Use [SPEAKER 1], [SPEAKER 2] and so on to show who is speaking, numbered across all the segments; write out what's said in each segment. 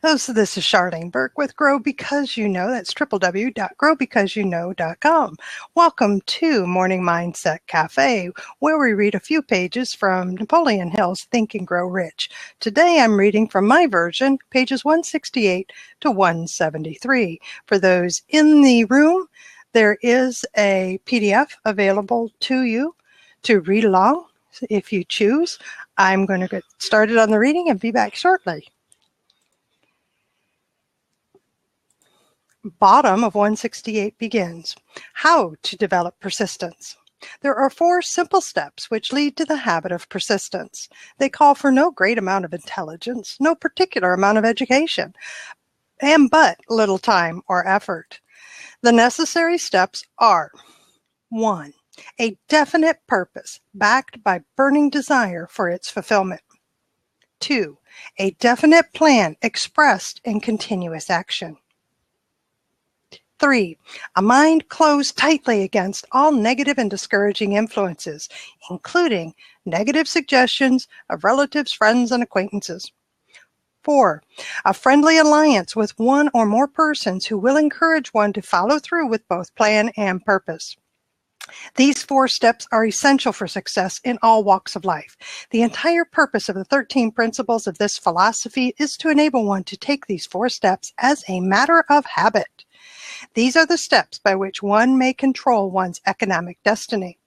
[SPEAKER 1] Oh, so this is Charlene Burke with Grow Because You Know. That's www.growbecauseyouknow.com. Welcome to Morning Mindset Cafe, where we read a few pages from Napoleon Hill's Think and Grow Rich. Today I'm reading from my version, pages 168 to 173. For those in the room, there is a PDF available to you to read along if you choose. I'm going to get started on the reading and be back shortly. Bottom of 168 begins, how to develop persistence. There are 4 simple steps which lead to the habit of persistence. They call for no great amount of intelligence, no particular amount of education, and but little time or effort. The necessary steps are: 1. A definite purpose backed by burning desire for its fulfillment. 2. A definite plan expressed in continuous action. 3. A mind closed tightly against all negative and discouraging influences, including negative suggestions of relatives, friends, and acquaintances. 4. A friendly alliance with one or more persons who will encourage one to follow through with both plan and purpose. These 4 steps are essential for success in all walks of life. The entire purpose of the 13 principles of this philosophy is to enable one to take these 4 steps as a matter of habit. These are the steps by which one may control one's economic destiny.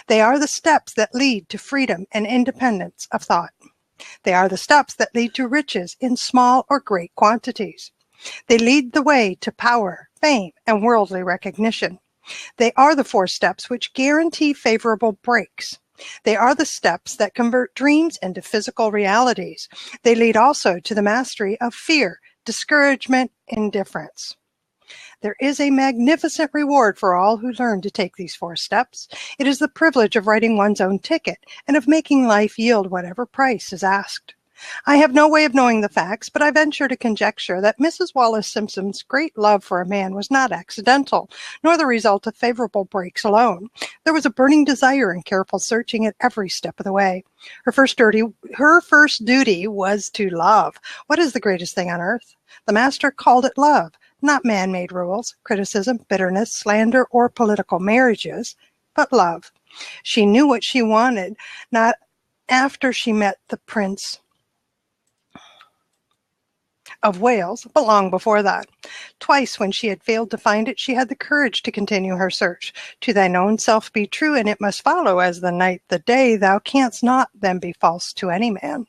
[SPEAKER 1] They are the steps that lead to freedom and independence of thought. They are the steps that lead to riches in small or great quantities. They lead the way to power, fame, and worldly recognition. They are the 4 steps which guarantee favorable breaks. They are the steps that convert dreams into physical realities. They lead also to the mastery of fear, discouragement, indifference. There is a magnificent reward for all who learn to take these 4 steps. It is the privilege of writing one's own ticket and of making life yield whatever price is asked. I have no way of knowing the facts, but I venture to conjecture that Mrs. Wallace Simpson's great love for a man was not accidental, nor the result of favorable breaks alone. There was a burning desire and careful searching at every step of the way. Her first duty was to love. What is the greatest thing on earth? The master called it love. Not man-made rules, criticism, bitterness, slander, or political marriages, but love. She knew what she wanted, not after she met the Prince of Wales, but long before that. Twice when she had failed to find it, she had the courage to continue her search. To thine own self be true, and it must follow as the night the day. Thou canst not then be false to any man.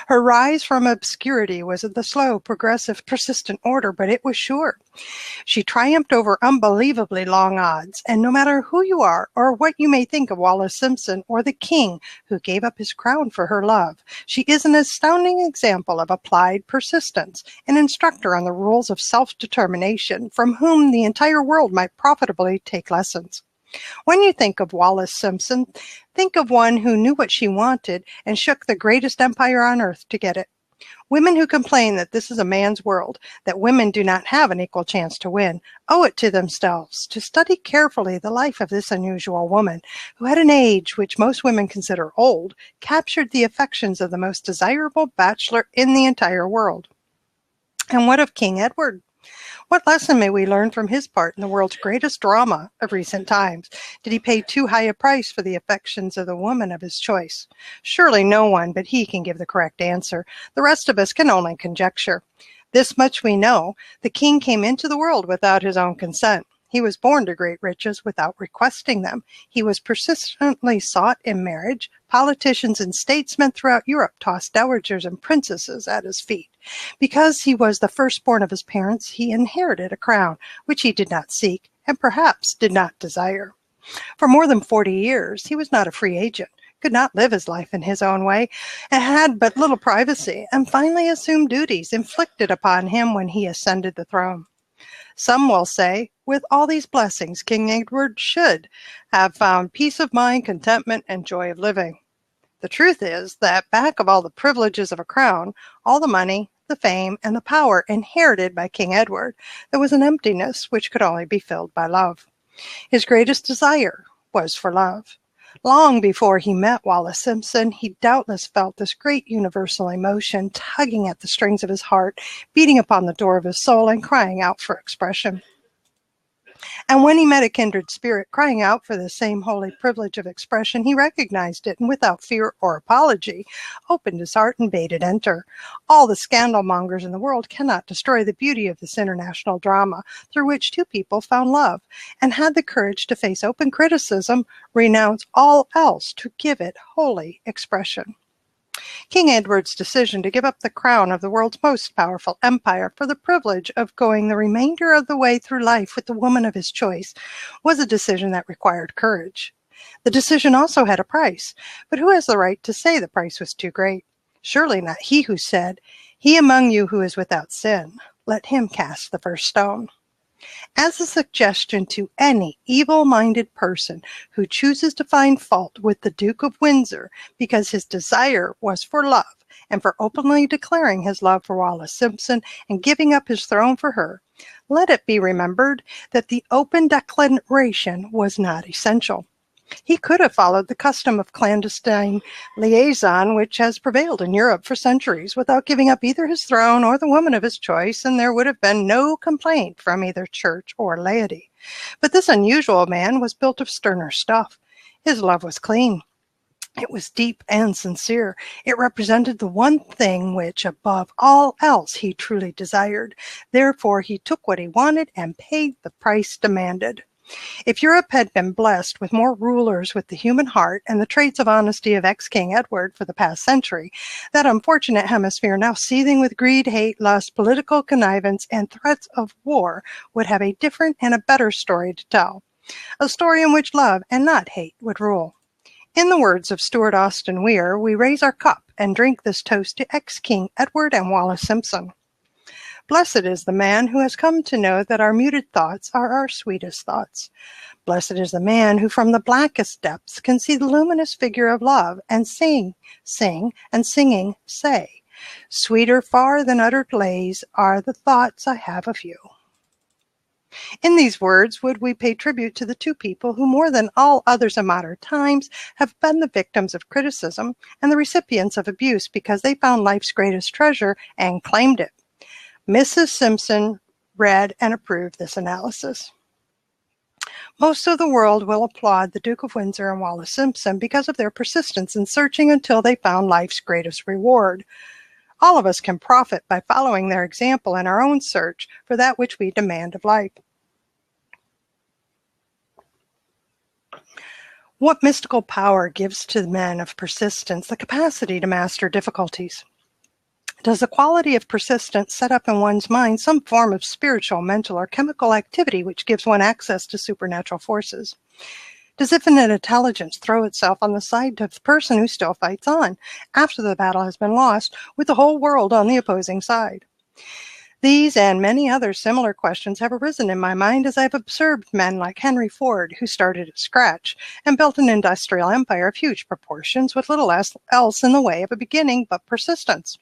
[SPEAKER 1] Her rise from obscurity was of the slow, progressive, persistent order, but it was sure. She triumphed over unbelievably long odds, and no matter who you are or what you may think of Wallace Simpson or the king who gave up his crown for her love, she is an astounding example of applied persistence, an instructor on the rules of self-determination from whom the entire world might profitably take lessons. When you think of Wallace Simpson, think of one who knew what she wanted and shook the greatest empire on earth to get it. Women who complain that this is a man's world, that women do not have an equal chance to win, owe it to themselves to study carefully the life of this unusual woman, who at an age which most women consider old, captured the affections of the most desirable bachelor in the entire world. And what of King Edward? What lesson may we learn from his part in the world's greatest drama of recent times? Did he pay too high a price for the affections of the woman of his choice? Surely no one but he can give the correct answer. The rest of us can only conjecture. This much we know: the king came into the world without his own consent. He was born to great riches without requesting them. He was persistently sought in marriage. Politicians and statesmen throughout Europe tossed dowagers and princesses at his feet. Because he was the firstborn of his parents, he inherited a crown, which he did not seek and perhaps did not desire. For more than 40 years, he was not a free agent, could not live his life in his own way, and had but little privacy, and finally assumed duties inflicted upon him when he ascended the throne. Some will say, with all these blessings, King Edward should have found peace of mind, contentment, and joy of living. The truth is that back of all the privileges of a crown, all the money, the fame, and the power inherited by King Edward, there was an emptiness which could only be filled by love. His greatest desire was for love. Long before he met Wallace Simpson, he doubtless felt this great universal emotion tugging at the strings of his heart, beating upon the door of his soul, and crying out for expression. And when he met a kindred spirit crying out for the same holy privilege of expression, he recognized it and without fear or apology opened his heart and bade it enter. All the scandal mongers in the world cannot destroy the beauty of this international drama through which two people found love and had the courage to face open criticism, renounce all else to give it holy expression. King Edward's decision to give up the crown of the world's most powerful empire for the privilege of going the remainder of the way through life with the woman of his choice was a decision that required courage. The decision also had a price, but who has the right to say the price was too great? Surely not he who said, "He among you who is without sin, let him cast the first stone." As a suggestion to any evil-minded person who chooses to find fault with the Duke of Windsor because his desire was for love and for openly declaring his love for Wallace Simpson and giving up his throne for her, let it be remembered that the open declaration was not essential. He could have followed the custom of clandestine liaison which has prevailed in Europe for centuries without giving up either his throne or the woman of his choice, and there would have been no complaint from either church or laity. But this unusual man was built of sterner stuff. His love was clean. It was deep and sincere. It represented the one thing which, above all else, he truly desired. Therefore, he took what he wanted and paid the price demanded. If Europe had been blessed with more rulers with the human heart and the traits of honesty of ex-King Edward for the past century, that unfortunate hemisphere now seething with greed, hate, lust, political connivance, and threats of war would have a different and a better story to tell. A story in which love and not hate would rule. In the words of Stuart Austin Weir, we raise our cup and drink this toast to ex-King Edward and Wallace Simpson. Blessed is the man who has come to know that our muted thoughts are our sweetest thoughts. Blessed is the man who from the blackest depths can see the luminous figure of love and sing, and singing say, "Sweeter far than uttered lays are the thoughts I have of you." In these words would we pay tribute to the two people who more than all others in modern times have been the victims of criticism and the recipients of abuse because they found life's greatest treasure and claimed it. Mrs. Simpson read and approved this analysis. Most of the world will applaud the Duke of Windsor and Wallace Simpson because of their persistence in searching until they found life's greatest reward. All of us can profit by following their example in our own search for that which we demand of life. What mystical power gives to the men of persistence the capacity to master difficulties? Does the quality of persistence set up in one's mind some form of spiritual, mental, or chemical activity which gives one access to supernatural forces? Does infinite intelligence throw itself on the side of the person who still fights on after the battle has been lost, with the whole world on the opposing side? These and many other similar questions have arisen in my mind as I've observed men like Henry Ford, who started at scratch and built an industrial empire of huge proportions with little else in the way of a beginning but persistence.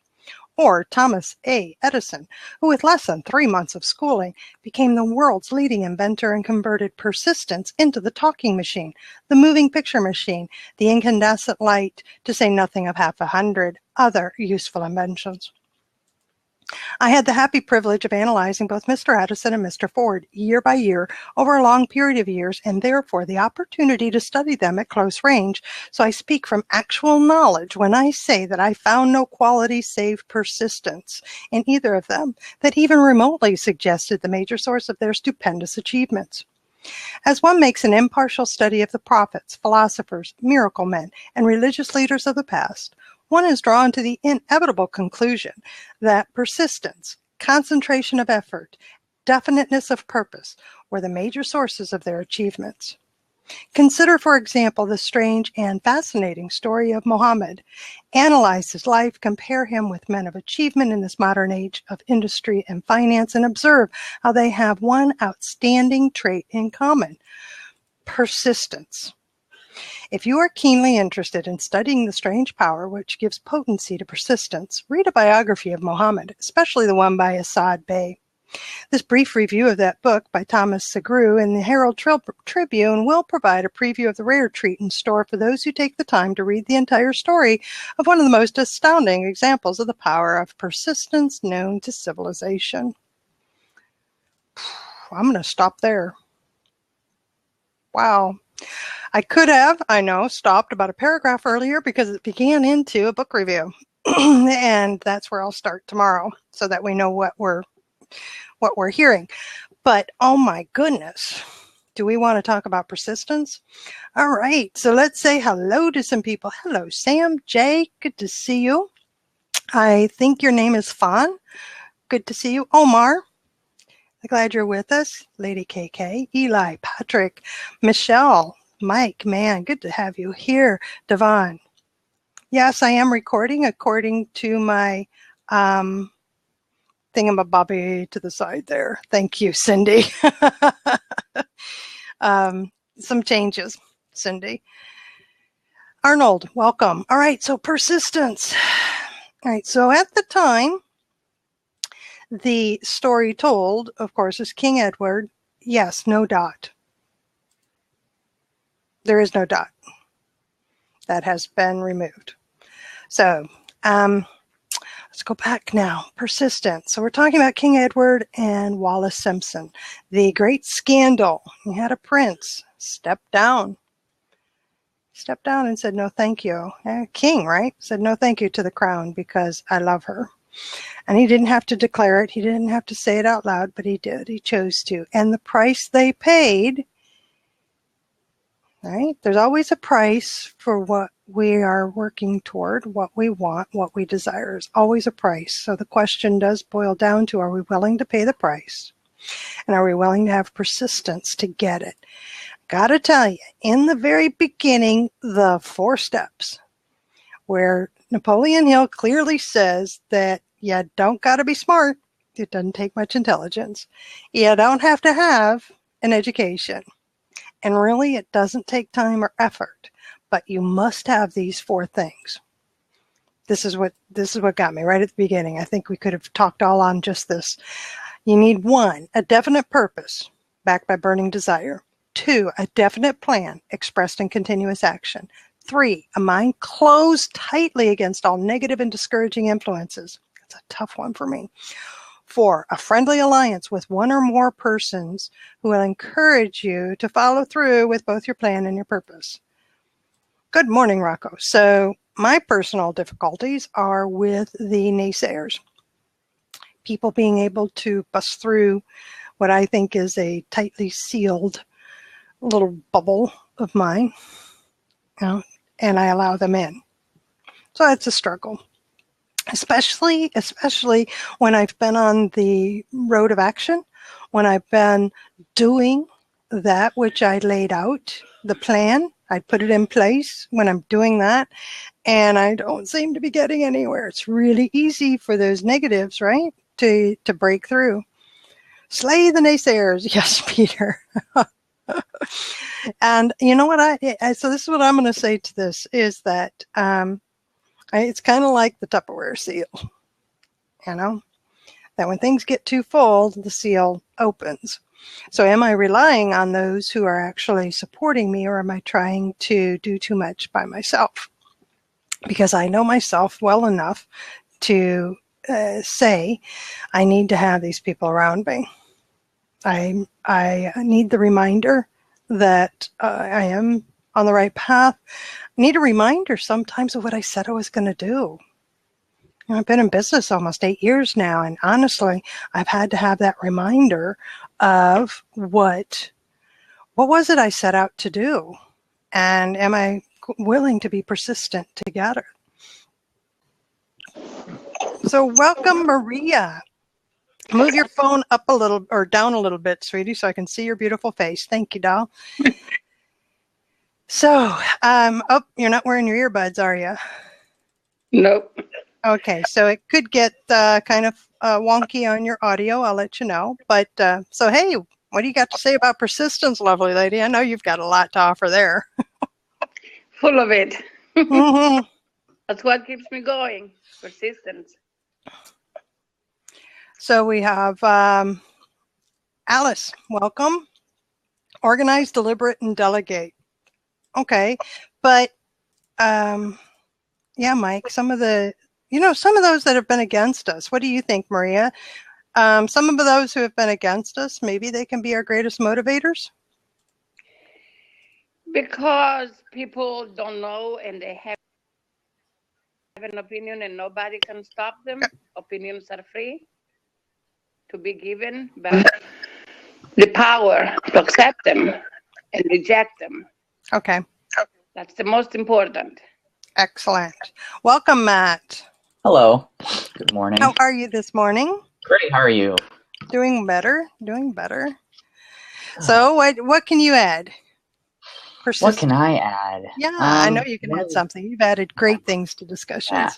[SPEAKER 1] Or Thomas A. Edison, who with less than 3 months of schooling became the world's leading inventor and converted persistence into the talking machine, the moving picture machine, the incandescent light, to say nothing of 100 other useful inventions. I had the happy privilege of analyzing both Mr. Edison and Mr. Ford year by year over a long period of years, and therefore the opportunity to study them at close range, so I speak from actual knowledge when I say that I found no quality save persistence in either of them that even remotely suggested the major source of their stupendous achievements. As one makes an impartial study of the prophets, philosophers, miracle men, and religious leaders of the past, one is drawn to the inevitable conclusion that persistence, concentration of effort, definiteness of purpose were the major sources of their achievements. Consider, for example, the strange and fascinating story of Muhammad. Analyze his life, compare him with men of achievement in this modern age of industry and finance, and observe how they have one outstanding trait in common: persistence. If you are keenly interested in studying the strange power which gives potency to persistence, read a biography of Muhammad, especially the one by Asad Bey. This brief review of that book by Thomas Segru in the Herald Tribune will provide a preview of the rare treat in store for those who take the time to read the entire story of one of the most astounding examples of the power of persistence known to civilization. I'm going to stop there. Wow. I could have, I know, stopped about a paragraph earlier because it began into a book review. And that's where I'll start tomorrow so that we know what we're hearing. But oh my goodness, do we want to talk about persistence? All right, so let's say hello to some people. Hello, Sam, Jay, good to see you. I think your name is Fawn. Good to see you. Omar, I'm glad you're with us. Lady KK, Eli, Patrick, Michelle, Mike, man, good to have you here. Devon. Yes, I am recording according to my thingamabobby to the side there. Thank you, Cindy. Some changes, Cindy. Arnold, welcome. All right, so persistence. All right, so at the time, the story told, of course, is King Edward. Yes, no dot. There is no dot. That has been removed. So let's go back now. Persistence. So we're talking about King Edward and Wallis Simpson. The great scandal. He had a prince step down. Stepped down and said, no, thank you. King, right? Said, no, thank you to the crown because I love her. And he didn't have to declare it. He didn't have to say it out loud, but he did. He chose to. And the price they paid, right? There's always a price for what we are working toward, what we want, what we desire. There's always a price. So the question does boil down to, are we willing to pay the price? And are we willing to have persistence to get it? Gotta tell you, in the very beginning, the 4 steps, where Napoleon Hill clearly says that you don't gotta be smart. It doesn't take much intelligence. You don't have to have an education. And really, it doesn't take time or effort, but you must have these 4 things. This is what got me right at the beginning. I think we could have talked all on just this. You need 1, a definite purpose backed by burning desire. 2, a definite plan expressed in continuous action. 3, a mind closed tightly against all negative and discouraging influences. That's a tough one for me. 4, a friendly alliance with 1 or more persons who will encourage you to follow through with both your plan and your purpose. Good morning, Rocco. So my personal difficulties are with the naysayers. People being able to bust through what I think is a tightly sealed little bubble of mine, and I allow them in. So it's a struggle. Especially when I've been on the road of action, when I've been doing that which I laid out, the plan, I put it in place when I'm doing that, and I don't seem to be getting anywhere. It's really easy for those negatives, right, to break through. Slay the naysayers. Yes, Peter. And you know what so this is what I'm going to say to this is that it's kind of like the Tupperware seal, that when things get too full, the seal opens. So am I relying on those who are actually supporting me, or am I trying to do too much by myself? Because I know myself well enough to say I need to have these people around me. I need the reminder that I am on the right path. I need a reminder sometimes of what I said I was going to do. I've been in business almost 8 years now, and honestly, I've had to have that reminder of what was it I set out to do, and am I willing to be persistent to get it? So welcome, Maria. Move your phone up a little or down a little bit, sweetie, so I can see your beautiful face. Thank you, doll. So, you're not wearing your earbuds, are you?
[SPEAKER 2] Nope.
[SPEAKER 1] Okay, so it could get kind of wonky on your audio. I'll let you know. But so, hey, what do you got to say about persistence, lovely lady? I know you've got a lot to offer there.
[SPEAKER 2] Full of it.
[SPEAKER 1] Mm-hmm.
[SPEAKER 2] That's what keeps me going. Persistence.
[SPEAKER 1] So we have Alice, welcome. Organize, deliberate, and delegate. Okay, but yeah, Mike, some of those that have been against us. What do you think, Maria? Some of those who have been against us, maybe they can be our greatest motivators?
[SPEAKER 2] Because people don't know and they have an opinion and nobody can stop them. Opinions are free to be given, but the power to accept them and reject them.
[SPEAKER 1] Okay.
[SPEAKER 2] That's the most important.
[SPEAKER 1] Excellent. Welcome, Matt.
[SPEAKER 3] Hello. Good morning.
[SPEAKER 1] How are you this morning?
[SPEAKER 3] Great. How are you?
[SPEAKER 1] Doing better. So what can you add?
[SPEAKER 3] What can I add?
[SPEAKER 1] Yeah, I know you can add something. You've added great things to discussions.
[SPEAKER 3] Yeah.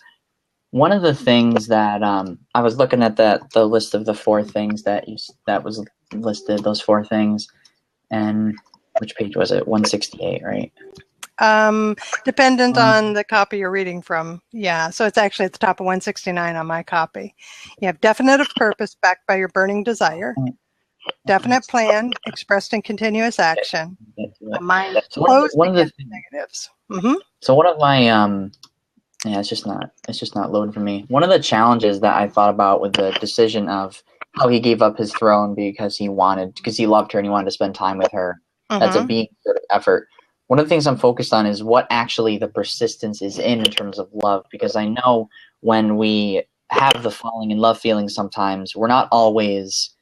[SPEAKER 3] One of the things that I was looking at the list of the 4 things that was listed, those 4 things, and which page was it? 168, right?
[SPEAKER 1] Dependent on the copy you're reading from. Yeah, so it's actually at the top of 169 on my copy. You have definitive purpose backed by your burning desire, definite plan expressed in continuous action, a mind closed against negatives. Mm-hmm.
[SPEAKER 3] So one of my it's just not loading for me. One of the challenges that I thought about with the decision of how he gave up his throne because he loved her and he wanted to spend time with her. That's a being sort of effort. One of the things I'm focused on is what actually the persistence is in terms of love, because I know when we have the falling in love feeling, sometimes we're not always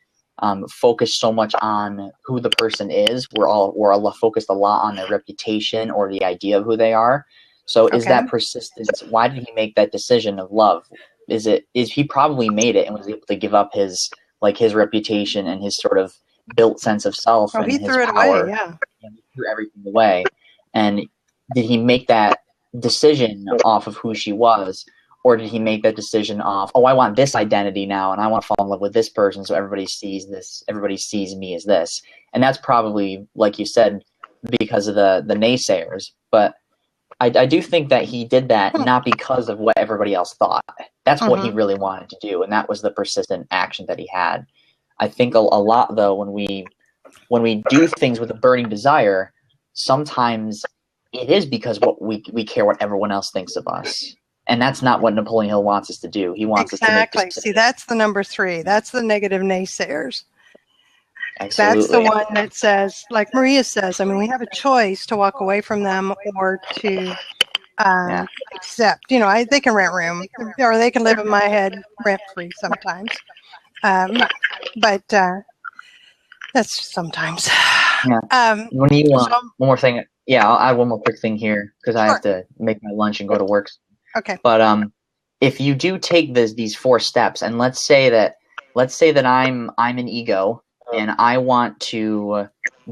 [SPEAKER 3] focused so much on who the person is. We're focused a lot on their reputation or the idea of who they are. So is that persistence? Why did he make that decision of love? Is he probably made it and was able to give up his reputation and his sort of built sense of self and
[SPEAKER 1] he
[SPEAKER 3] his
[SPEAKER 1] threw it
[SPEAKER 3] power?
[SPEAKER 1] away, yeah.
[SPEAKER 3] And he threw everything away. And did he make that decision off of who she was? Or did he make that decision off, I want this identity now and I want to fall in love with this person so everybody sees me as this? And that's probably, like you said, because of the naysayers. But I do think that he did that not because of what everybody else thought. That's what he really wanted to do, and that was the persistent action that he had. I think a lot, though, when we do things with a burning desire, sometimes it is because we care what everyone else thinks of us. And that's not what Napoleon Hill wants us to do. He wants us to make decisions.
[SPEAKER 1] See, that's the number 3. That's the negative naysayers.
[SPEAKER 3] Absolutely.
[SPEAKER 1] That's the one that says, like Maria says, I mean, we have a choice to walk away from them or to accept. They can rent room or they can live in my head rent-free sometimes. But that's just sometimes.
[SPEAKER 3] Yeah. One more thing. Yeah, I'll add one more quick thing here because I have to make my lunch and go to work.
[SPEAKER 1] Okay.
[SPEAKER 3] But if you do take these 4 steps, and let's say that I'm an ego and I want to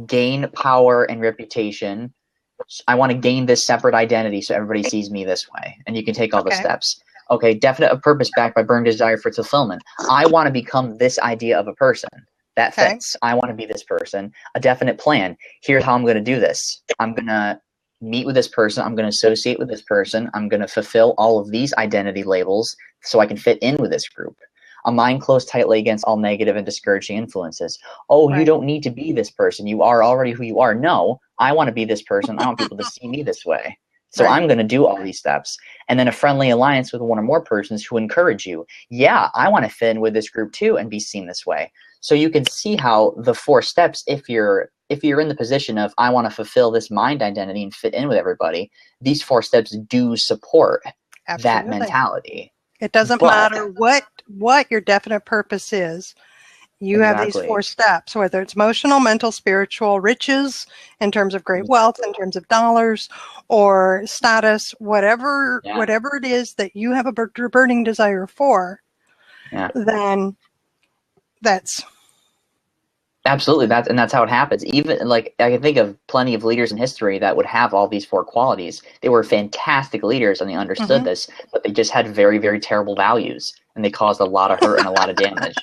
[SPEAKER 3] gain power and reputation. I want to gain this separate identity so everybody sees me this way. And you can take all the steps. Okay, definite of purpose backed by burning desire for fulfillment. I want to become this idea of a person. That fits. I want to be this person. A definite plan. Here's how I'm going to do this. I'm going to meet with this person. I'm going to associate with this person. I'm going to fulfill all of these identity labels so I can fit in with this group. A mind closed tightly against all negative and discouraging influences. You don't need to be this person. You are already who you are. No, I want to be this person. I want people to see me this way. So I'm going to do all these steps. And then a friendly alliance with one or more persons who encourage you. Yeah, I want to fit in with this group too and be seen this way. So you can see how the 4 steps, if you're in the position of I want to fulfill this mind identity and fit in with everybody, these 4 steps do support that mentality.
[SPEAKER 1] It doesn't matter what your definite purpose is. You have these 4 steps, whether it's emotional, mental, spiritual, riches, in terms of great wealth, in terms of dollars or status, whatever it is that you have a burning desire for, then that's...
[SPEAKER 3] Absolutely. That's how it happens. Even like I can think of plenty of leaders in history that would have all these 4 qualities. They were fantastic leaders and they understood this, but they just had very, very terrible values and they caused a lot of hurt and a lot of damage.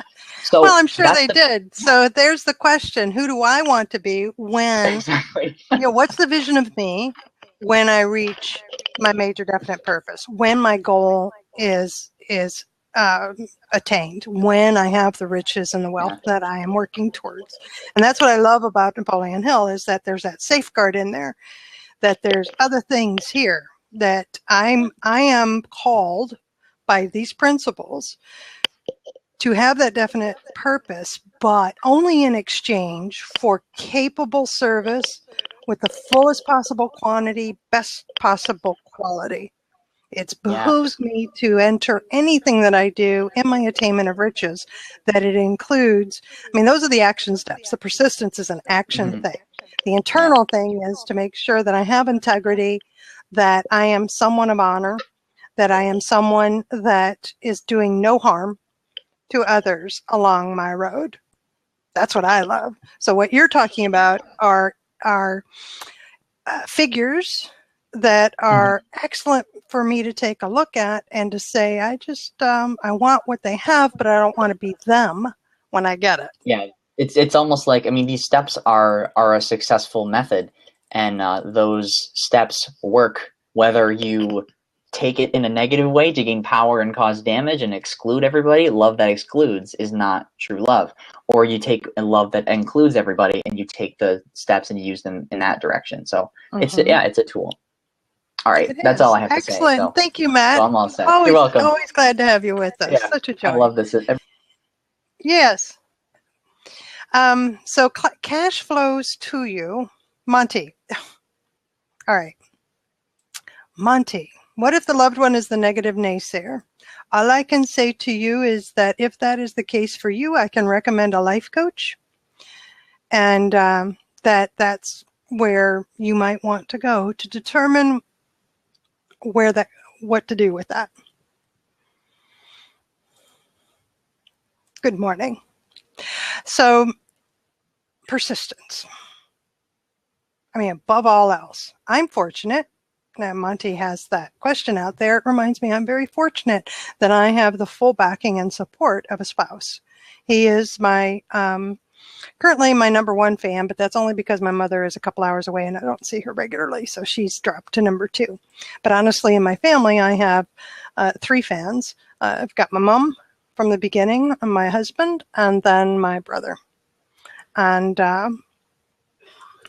[SPEAKER 3] So
[SPEAKER 1] well, I'm sure they did. So there's the question: who do I want to be when?
[SPEAKER 3] Exactly.
[SPEAKER 1] What's the vision of me when I reach my major definite purpose? When my goal is attained, when I have the riches and the wealth that I am working towards. And that's what I love about Napoleon Hill, is that there's that safeguard in there, that there's other things here, that I am called by these principles to have that definite purpose, but only in exchange for capable service with the fullest possible quantity, best possible quality. It behooves me to enter anything that I do in my attainment of riches, that it includes, I mean, those are the action steps. The persistence is an action thing. The internal thing is to make sure that I have integrity, that I am someone of honor, that I am someone that is doing no harm to others along my road. That's what I love. So what you're talking about are figures that are excellent for me to take a look at and to say, I just, I want what they have, but I don't want to be them when I get it.
[SPEAKER 3] Yeah, it's almost like, I mean, these steps are a successful method, and those steps work whether you take it in a negative way to gain power and cause damage and exclude everybody. Love that excludes is not true love. Or you take a love that includes everybody and you take the steps and you use them in that direction. So it's a tool. All right, that's all I have to say.
[SPEAKER 1] Excellent.
[SPEAKER 3] So,
[SPEAKER 1] thank you, Matt.
[SPEAKER 3] so I'm all set.
[SPEAKER 1] Always,
[SPEAKER 3] You're welcome.
[SPEAKER 1] Always glad to have you with us.
[SPEAKER 3] Yeah,
[SPEAKER 1] Such a joy.
[SPEAKER 3] I love this.
[SPEAKER 1] Yes. So cash flows to you. Monty. All right. Monty. What if the loved one is the negative naysayer? All I can say to you is that if that is the case for you, I can recommend a life coach. And that's where you might want to go to determine what to do with that. Good morning. So, persistence. I mean, above all else, I'm fortunate. Now, Monty has that question out there. It reminds me I'm very fortunate that I have the full backing and support of a spouse. He is my currently my number one fan, but that's only because my mother is a couple hours away and I don't see her regularly, so she's dropped to number two. But honestly, in my family, I have 3 fans. I've got my mom from the beginning, and my husband, and then my brother. And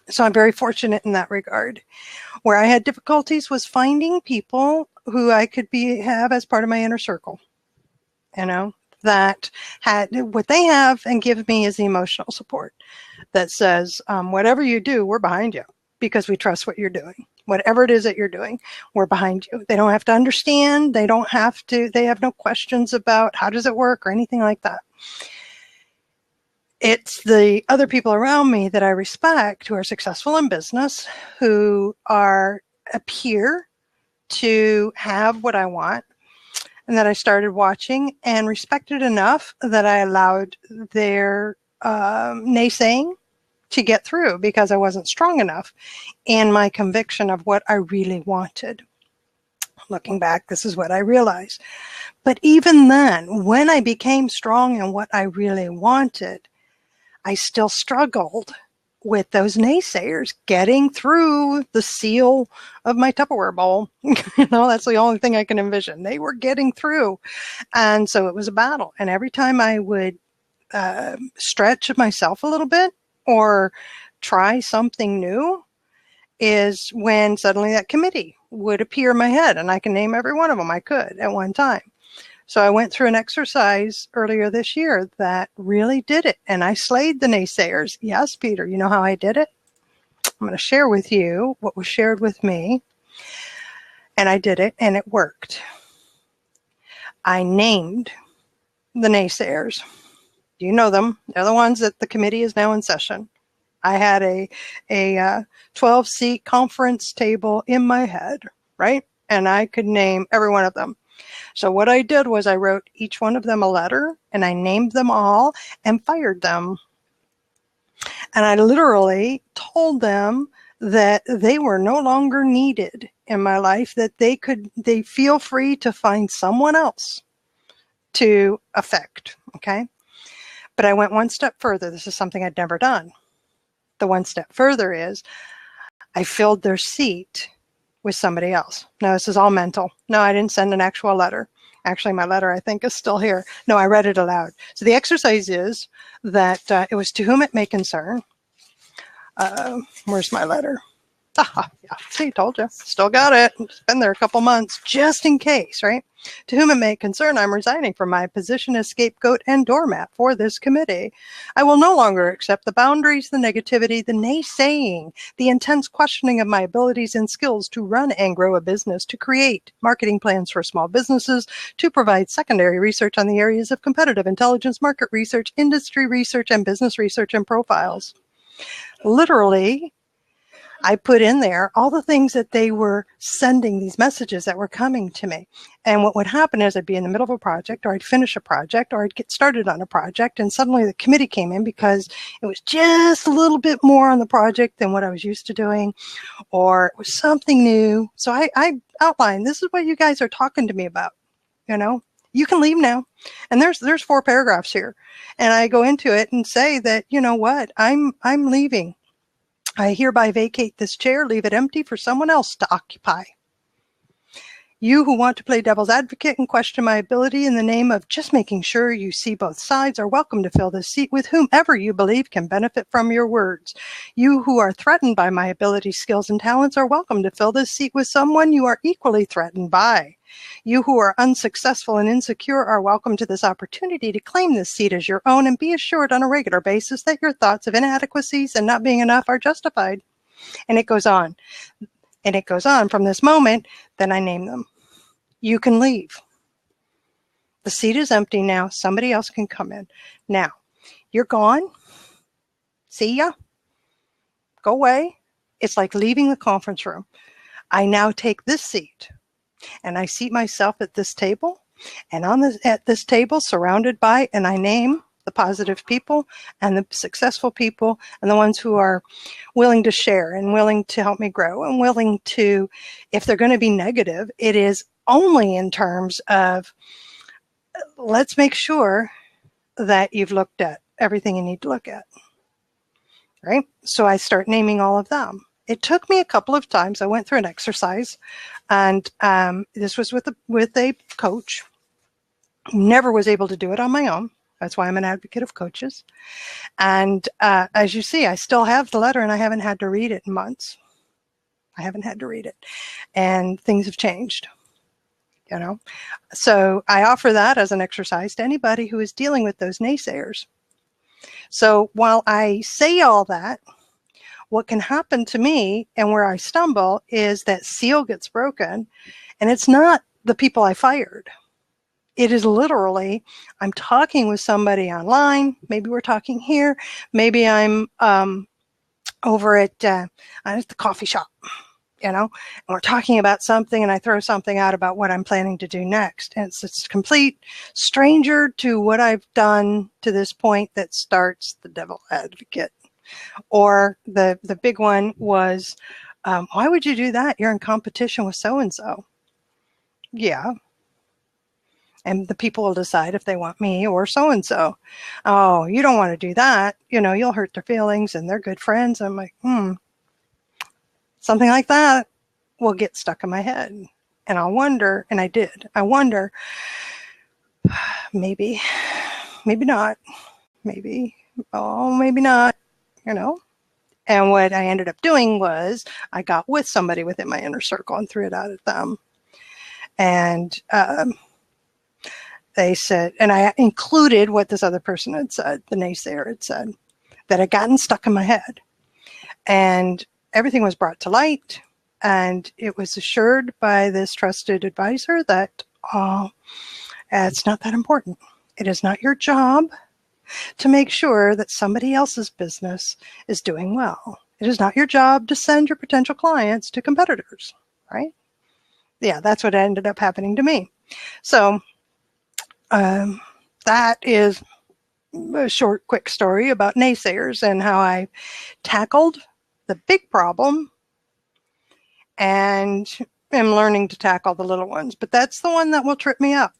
[SPEAKER 1] so I'm very fortunate in that regard. Where I had difficulties was finding people who I could have as part of my inner circle, that had what they have and give me is the emotional support that says, whatever you do, we're behind you because we trust what you're doing. Whatever it is that you're doing, we're behind you. They don't have to understand. They have no questions about how does it work or anything like that. It's the other people around me that I respect who are successful in business, who appear to have what I want, and that I started watching and respected enough that I allowed their naysaying to get through because I wasn't strong enough in my conviction of what I really wanted. Looking back, this is what I realized. But even then, when I became strong in what I really wanted, I still struggled with those naysayers getting through the seal of my Tupperware bowl. That's the only thing I can envision. They were getting through. And so it was a battle. And every time I would stretch myself a little bit or try something new is when suddenly that committee would appear in my head. And I can name every one of them I could at one time. So I went through an exercise earlier this year that really did it. And I slayed the naysayers. Yes, Peter, you know how I did it? I'm going to share with you what was shared with me. And I did it, and it worked. I named the naysayers. You know them. They're the ones that the committee is now in session. I had a 12-seat conference table in my head, right? And I could name every one of them. So what I did was I wrote each one of them a letter, and I named them all and fired them. And I literally told them that they were no longer needed in my life, that they feel free to find someone else to affect, okay? But I went one step further. This is something I'd never done. The one step further is I filled their seat with somebody else. No, this is all mental. No, I didn't send an actual letter. Actually, my letter, I think, is still here. No, I read it aloud. So the exercise is that it was to whom it may concern. Where's my letter? Ah, yeah, see, told you. Still got it. It's been there a couple months, just in case, right? To whom it may concern, I'm resigning from my position as scapegoat and doormat for this committee. I will no longer accept the boundaries, the negativity, the naysaying, the intense questioning of my abilities and skills to run and grow a business, to create marketing plans for small businesses, to provide secondary research on the areas of competitive intelligence, market research, industry research, and business research and profiles. Literally, I put in there all the things that they were sending, these messages that were coming to me. And what would happen is I'd be in the middle of a project, or I'd finish a project, or I'd get started on a project, and suddenly the committee came in because it was just a little bit more on the project than what I was used to doing, or it was something new. So I outlined, this is what you guys are talking to me about, you know. You can leave now. And there's 4 paragraphs here. And I go into it and say that, you know what, I'm leaving. I hereby vacate this chair, leave it empty for someone else to occupy. You who want to play devil's advocate and question my ability in the name of just making sure you see both sides are welcome to fill this seat with whomever you believe can benefit from your words. You who are threatened by my ability, skills, and talents are welcome to fill this seat with someone you are equally threatened by. You who are unsuccessful and insecure are welcome to this opportunity to claim this seat as your own, and be assured on a regular basis that your thoughts of inadequacies and not being enough are justified. And it goes on. And it goes on from this moment, then I name them. You can leave. The seat is empty now. Somebody else can come in. Now, you're gone. See ya. Go away. It's like leaving the conference room. I now take this seat. And I seat myself at this table, and at this table, surrounded by, and I name the positive people and the successful people and the ones who are willing to share and willing to help me grow and willing to, if they're going to be negative, it is only in terms of, let's make sure that you've looked at everything you need to look at, right? So I start naming all of them. It took me a couple of times. I went through an exercise, and this was with a coach. Never was able to do it on my own. That's why I'm an advocate of coaches. And as you see, I still have the letter, and I haven't had to read it in months. I haven't had to read it. And things have changed, you know. So I offer that as an exercise to anybody who is dealing with those naysayers. So while I say all that, what can happen to me and where I stumble is that seal gets broken, and it's not the people I fired. It is literally, I'm talking with somebody online. Maybe we're talking here. Maybe I'm over at the coffee shop, you know, and we're talking about something, and I throw something out about what I'm planning to do next. And it's a complete stranger to what I've done to this point that starts the devil advocate. Or the big one was, why would you do that? You're in competition with so-and-so. Yeah. And the people will decide if they want me or so-and-so. Oh, you don't want to do that. You know, you'll hurt their feelings, and they're good friends. I'm like, something like that will get stuck in my head. And I'll wonder, and I did. I wonder, maybe not. Maybe not. You know, and what I ended up doing was I got with somebody within my inner circle and threw it out at them. And they said, and I included what this other person had said, the naysayer had said, that had gotten stuck in my head. And everything was brought to light, and it was assured by this trusted advisor that it's not that important. It is not your job to make sure that somebody else's business is doing well. It is not your job to send your potential clients to competitors, right? Yeah, that's what ended up happening to me. So that is a short, quick story about naysayers and how I tackled the big problem and am learning to tackle the little ones. But that's the one that will trip me up.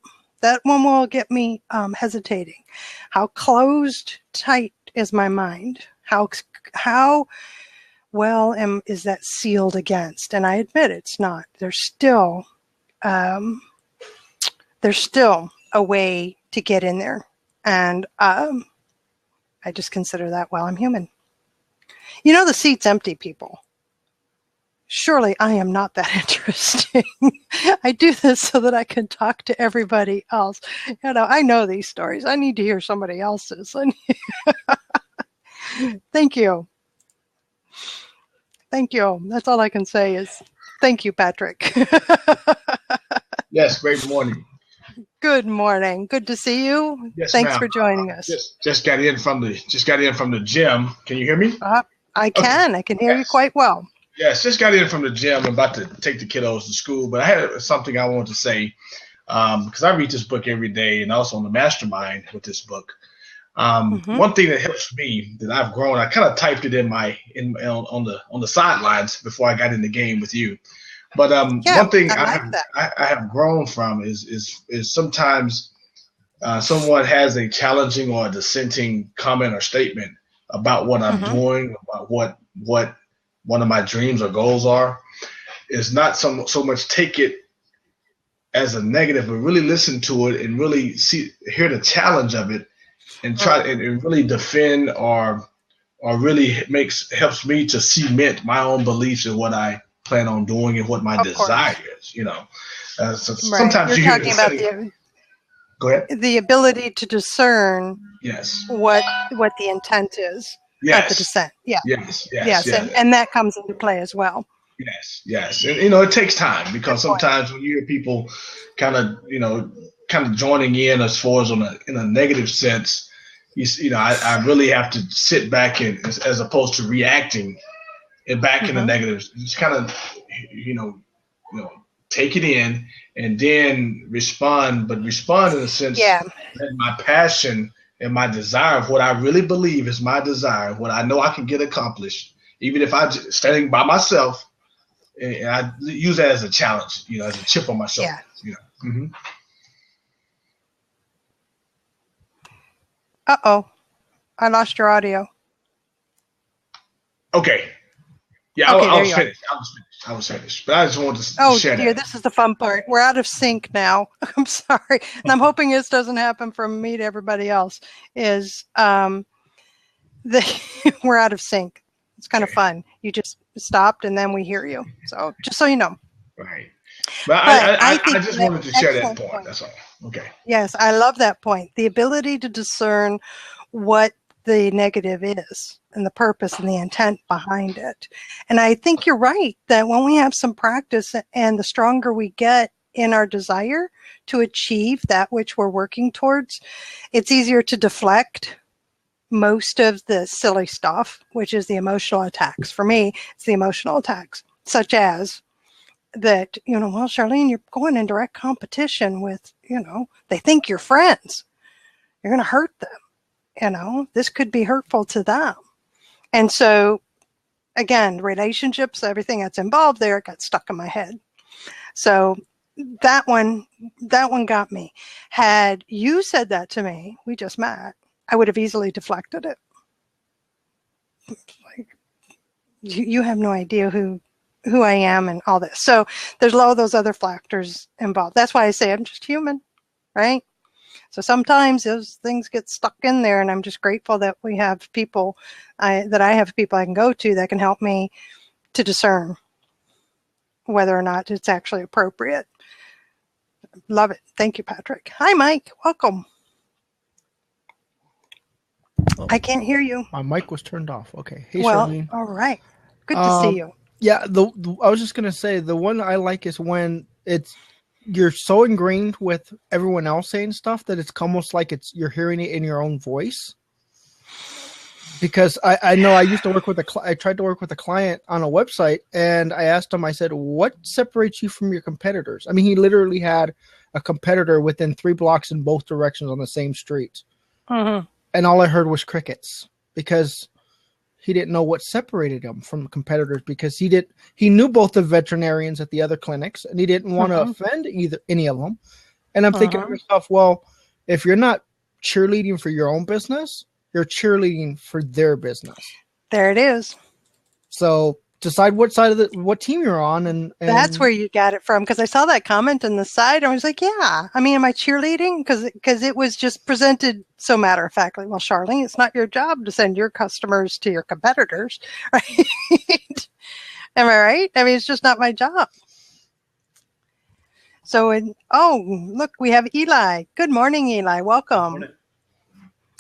[SPEAKER 1] That one will get me hesitating. How closed, tight is my mind? How well is that sealed against? And I admit it's not. There's still there's still a way to get in there. And I just consider that, well, I'm human. You know, the seat's empty, people. Surely I am not that interesting. I do this so that I can talk to everybody else. You know, I know these stories. I need to hear somebody else's. Thank you. Thank you. That's all I can say is thank you, Patrick.
[SPEAKER 4] Yes, great morning.
[SPEAKER 1] Good morning. Good to see you.
[SPEAKER 4] Yes,
[SPEAKER 1] Thanks
[SPEAKER 4] ma'am.
[SPEAKER 1] for joining us.
[SPEAKER 4] Just got in from the gym. Can you hear me?
[SPEAKER 1] I can. Okay. I can hear you quite well.
[SPEAKER 4] Yes, just got in from the gym. I'm about to take the kiddos to school, but I had something I wanted to say because I read this book every day, and also on the Mastermind with this book. One thing that helps me that I've grown, I kind of typed it on the sidelines before I got in the game with you. But one thing I have grown from is sometimes someone has a challenging or a dissenting comment or statement about what I'm doing, about what one of my dreams or goals are. Is not so much take it as a negative, but really listen to it and really hear the challenge of it and try and really defend or really helps me to cement my own beliefs in what I plan on doing and what my desire is, you know. Sometimes
[SPEAKER 1] you're talking about
[SPEAKER 4] go ahead.
[SPEAKER 1] The ability to discern what the intent is of the dissent. Yeah. Yes. And that comes into play as well.
[SPEAKER 4] Yes. And you know, it takes time because sometimes when you hear people kind of joining in as far as in a negative sense, you know, I really have to sit back and as opposed to reacting and back in the negatives, just kind of, you know, take it in and then respond, but respond in a sense that my passion and my desire of what I really believe is my desire, what I know I can get accomplished, even if I'm standing by myself, and I use that as a challenge, you know, as a chip on my shoulder. You know.
[SPEAKER 1] Uh-oh, I lost your audio.
[SPEAKER 4] Okay. Yeah, okay, I was finished. But I just wanted to share that.
[SPEAKER 1] This is the fun part. We're out of sync now. I'm sorry. And I'm hoping this doesn't happen from me to everybody else, we're out of sync. It's kind of fun. You just stopped and then we hear you. So just so you know.
[SPEAKER 4] Right. But I just wanted to share that point. That's all. Okay.
[SPEAKER 1] Yes, I love that point. The ability to discern what the negative is and the purpose and the intent behind it. And I think you're right that when we have some practice and the stronger we get in our desire to achieve that which we're working towards, it's easier to deflect most of the silly stuff, which is the emotional attacks. For me, it's the emotional attacks, such as that, you know, well, Charlene, you're going in direct competition with, you know, they think you're friends. You're going to hurt them. You know, this could be hurtful to them. And so, again, relationships, everything that's involved there got stuck in my head. So that one got me. Had you said that to me, we just met, I would have easily deflected it. Like, you have no idea who I am and all this. So there's all those other factors involved. That's why I say I'm just human, right? So sometimes those things get stuck in there, and I'm just grateful that we have people, I have people I can go to that can help me to discern whether or not it's actually appropriate. Love it. Thank you, Patrick. Hi, Mike. Welcome. Oh, I can't hear you.
[SPEAKER 5] My mic was turned off. Okay. Hey,
[SPEAKER 1] well,
[SPEAKER 5] Charlene.
[SPEAKER 1] All right. Good to see you.
[SPEAKER 5] Yeah, I was just going to say, the one I like is when you're so ingrained with everyone else saying stuff that it's almost like you're hearing it in your own voice. Because I know I used to work with I tried to work with a client on a website, and I asked him, I said, what separates you from your competitors? I mean, he literally had a competitor within 3 blocks in both directions on the same street. And all I heard was crickets, because he didn't know what separated him from competitors, because he knew both the veterinarians at the other clinics, and he didn't want to offend any of them. And I'm thinking to myself, well, if you're not cheerleading for your own business, you're cheerleading for their business.
[SPEAKER 1] There it is.
[SPEAKER 5] So decide what team you're on, and
[SPEAKER 1] that's where you got it from. Because I saw that comment on the side, and I was like, yeah. I mean, am I cheerleading? Because it was just presented so matter of factly. Well, Charlene, it's not your job to send your customers to your competitors, right? Am I right? I mean, it's just not my job. So, look, we have Eli. Good morning, Eli. Welcome.
[SPEAKER 6] Good morning.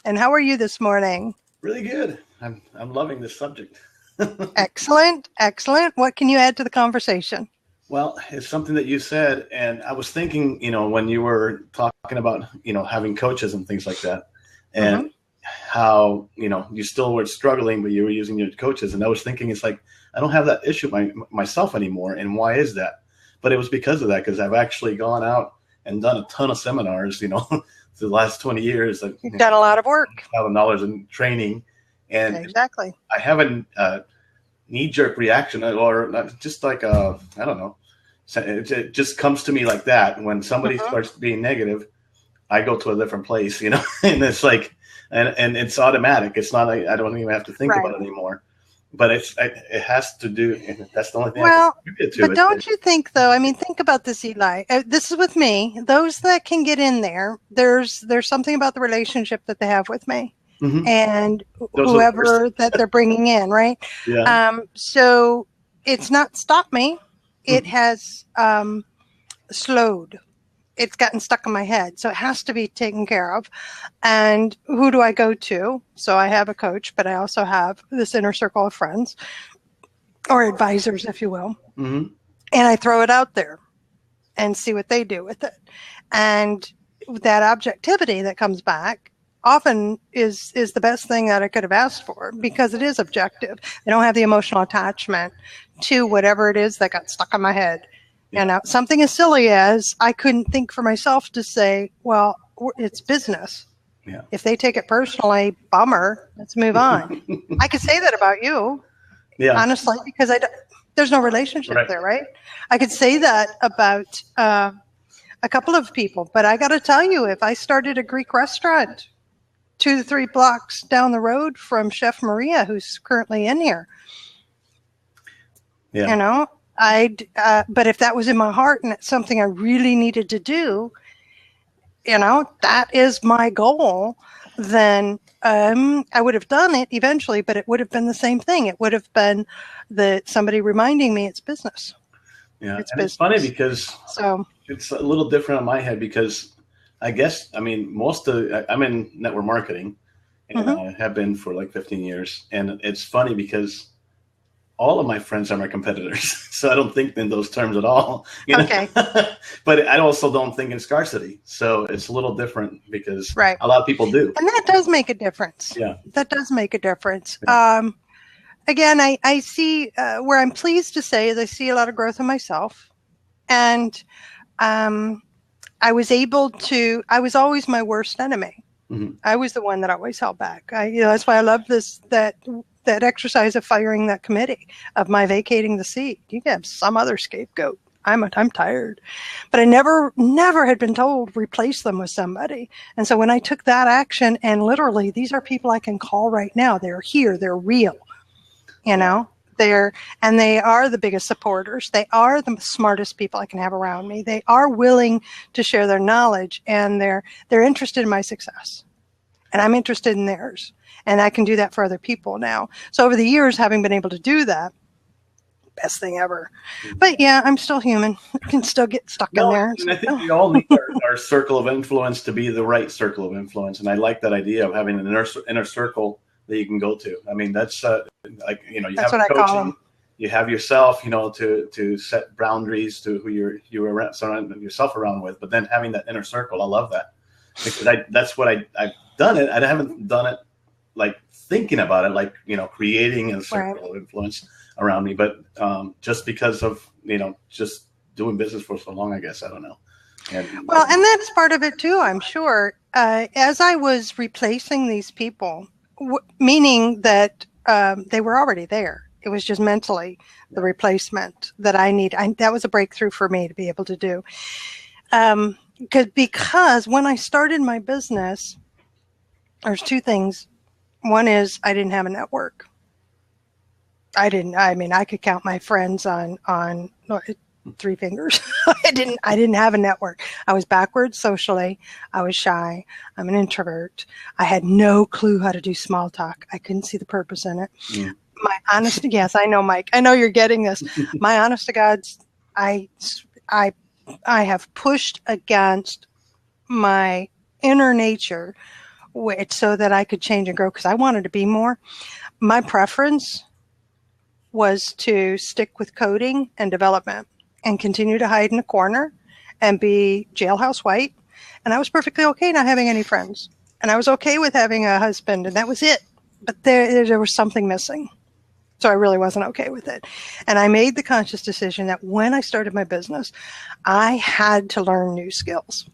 [SPEAKER 1] And how are you this morning?
[SPEAKER 6] Really good. I'm loving this subject.
[SPEAKER 1] Excellent. What can you add to the conversation?
[SPEAKER 6] Well, it's something that you said, and I was thinking, when you were talking about, having coaches and things like that, and how, you still were struggling, but you were using your coaches. And I was thinking, it's like, I don't have that issue myself anymore. And why is that? But it was because of that, because I've actually gone out and done a ton of seminars, for the last 20 years.
[SPEAKER 1] You've done a lot of work.
[SPEAKER 6] $1,000 in training. And
[SPEAKER 1] exactly.
[SPEAKER 6] I have a knee-jerk reaction, or just like, I don't know. It just comes to me like that. When somebody starts being negative, I go to a different place, and it's like, and it's automatic. It's not like I don't even have to think about it anymore. But it has to do. That's the only thing.
[SPEAKER 1] Well,
[SPEAKER 6] I can attribute to
[SPEAKER 1] but don't you think, though? I mean, think about this, Eli. This is with me. Those that can get in there, there's something about the relationship that they have with me, and whoever that they're bringing in, right?
[SPEAKER 6] Yeah.
[SPEAKER 1] So it's not stopped me. It has slowed. It's gotten stuck in my head. So it has to be taken care of. And who do I go to? So I have a coach, but I also have this inner circle of friends or advisors, if you will. And I throw it out there and see what they do with it. And that objectivity that comes back often is the best thing that I could have asked for, because it is objective. I don't have the emotional attachment to whatever it is that got stuck in my head. Something as silly as I couldn't think for myself to say, well, it's business.
[SPEAKER 6] Yeah.
[SPEAKER 1] If they take it personally, bummer, let's move on. I could say that about you, honestly, because there's no relationship there, right? I could say that about a couple of people, but I got to tell you, if I started a Greek restaurant 2 to 3 blocks down the road from Chef Maria, who's currently in here, but if that was in my heart and it's something I really needed to do, that is my goal, then I would have done it eventually, but it would have been the same thing. It would have been somebody reminding me it's business.
[SPEAKER 6] Yeah,
[SPEAKER 1] it's
[SPEAKER 6] funny because it's a little different on my head, because I guess, I'm in network marketing, and I have been for like 15 years. And it's funny because all of my friends are my competitors. So I don't think in those terms at all.
[SPEAKER 1] Okay.
[SPEAKER 6] But I also don't think in scarcity. So it's a little different, because a lot of people do.
[SPEAKER 1] And that does make a difference.
[SPEAKER 6] Yeah.
[SPEAKER 1] That does make a difference. Yeah. Again, I see where I'm pleased to say is I see a lot of growth in myself. And I was always my worst enemy. I was the one that always held back. That's why I love that exercise of firing that committee, of my vacating the seat. You can have some other scapegoat. I'm tired, but I never had been told replace them with somebody. And so when I took that action, and literally these are people I can call right now. They're here. They're real. They are the biggest supporters. They are the smartest people I can have around me. They are willing to share their knowledge, and they're interested in my success, and I'm interested in theirs. And I can do that for other people now. So over the years, having been able to do that, best thing ever. But yeah, I'm still human. I can still get stuck in there.
[SPEAKER 6] And I think we all need our circle of influence to be the right circle of influence. And I like that idea of having an inner circle that you can go to. I mean, that's you
[SPEAKER 1] that's
[SPEAKER 6] have
[SPEAKER 1] what
[SPEAKER 6] coaching,
[SPEAKER 1] I call them.
[SPEAKER 6] You have yourself, to set boundaries to who you're surrounding yourself around with. But then having that inner circle, I love that, because that's what I've done it. I haven't done it like thinking about it, like, creating a circle of influence around me. But just because of, just doing business for so long, I guess, I don't know. And
[SPEAKER 1] that's part of it too, I'm sure. As I was replacing these people, meaning that they were already there. It was just mentally the replacement that I need. That was a breakthrough for me to be able to do. Because when I started my business, there's 2 things. One is I didn't have a network. I mean, I could count my friends on three fingers. I didn't have a network. I was backwards socially. I was shy. I'm an introvert. I had no clue how to do small talk. I couldn't see the purpose in it. My honest, yes, I know, Mike. I know you're getting this. My honest to God, I have pushed against my inner nature, so that I could change and grow, because I wanted to be more. My preference was to stick with coding and development and continue to hide in a corner and be jailhouse white. And I was perfectly okay not having any friends. And I was okay with having a husband, and that was it. But there was something missing. So I really wasn't okay with it. And I made the conscious decision that when I started my business, I had to learn new skills.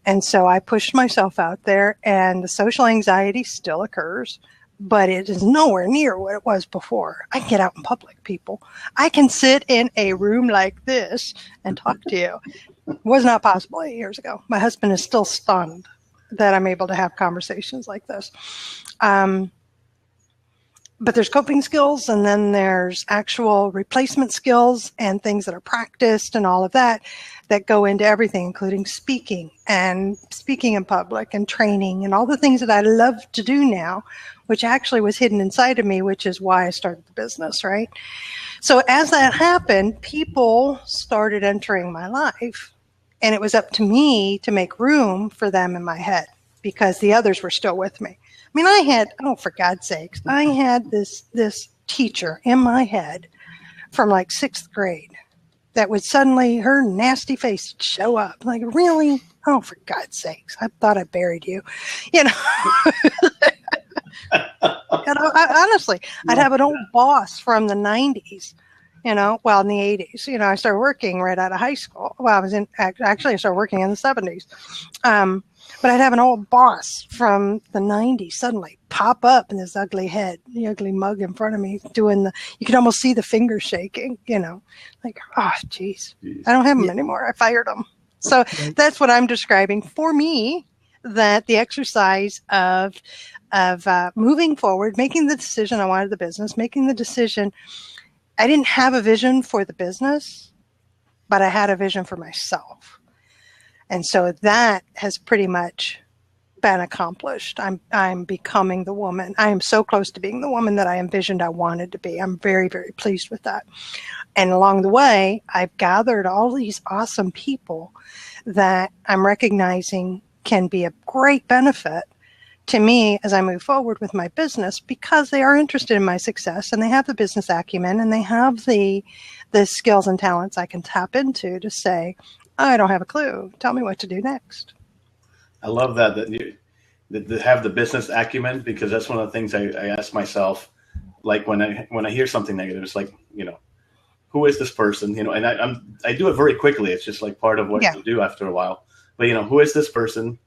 [SPEAKER 1] And so I pushed myself out there, and the social anxiety still occurs, but it is nowhere near what it was before. I can get out in public, people. I can sit in a room like this and talk to you. It was not possible 8 years ago. My husband is still stunned that I'm able to have conversations like this. But there's coping skills, and then there's actual replacement skills and things that are practiced and all of that go into everything, including speaking in public and training and all the things that I love to do now, which actually was hidden inside of me, which is why I started the business, right? So as that happened, people started entering my life, and it was up to me to make room for them in my head, because the others were still with me. I mean, for God's sakes, I had this teacher in my head from like 6th grade that would suddenly, her nasty face would show up. Like, really? Oh, for God's sakes, I thought I buried you. Honestly, I'd have an old boss from the 90s, in the 80s. I started working right out of high school. Well, I started working in the 70s. But I'd have an old boss from the 90s suddenly pop up in this ugly head, the ugly mug in front of me, you could almost see the fingers shaking, like, oh, geez, I don't have them anymore. I fired them. So that's what I'm describing for me, that the exercise of moving forward, making the decision I wanted the business, making the decision. I didn't have a vision for the business, but I had a vision for myself. And so that has pretty much been accomplished. I'm becoming the woman. I am so close to being the woman that I envisioned I wanted to be. I'm very, very pleased with that. And along the way, I've gathered all these awesome people that I'm recognizing can be a great benefit to me as I move forward with my business, because they are interested in my success, and they have the business acumen, and they have the skills and talents I can tap into to say, I don't have a clue. Tell me what to do next.
[SPEAKER 6] I love that you have the business acumen, because that's one of the things I ask myself. Like when I hear something negative, it's like, who is this person? And I do it very quickly. It's just like part of what you do after a while. But who is this person?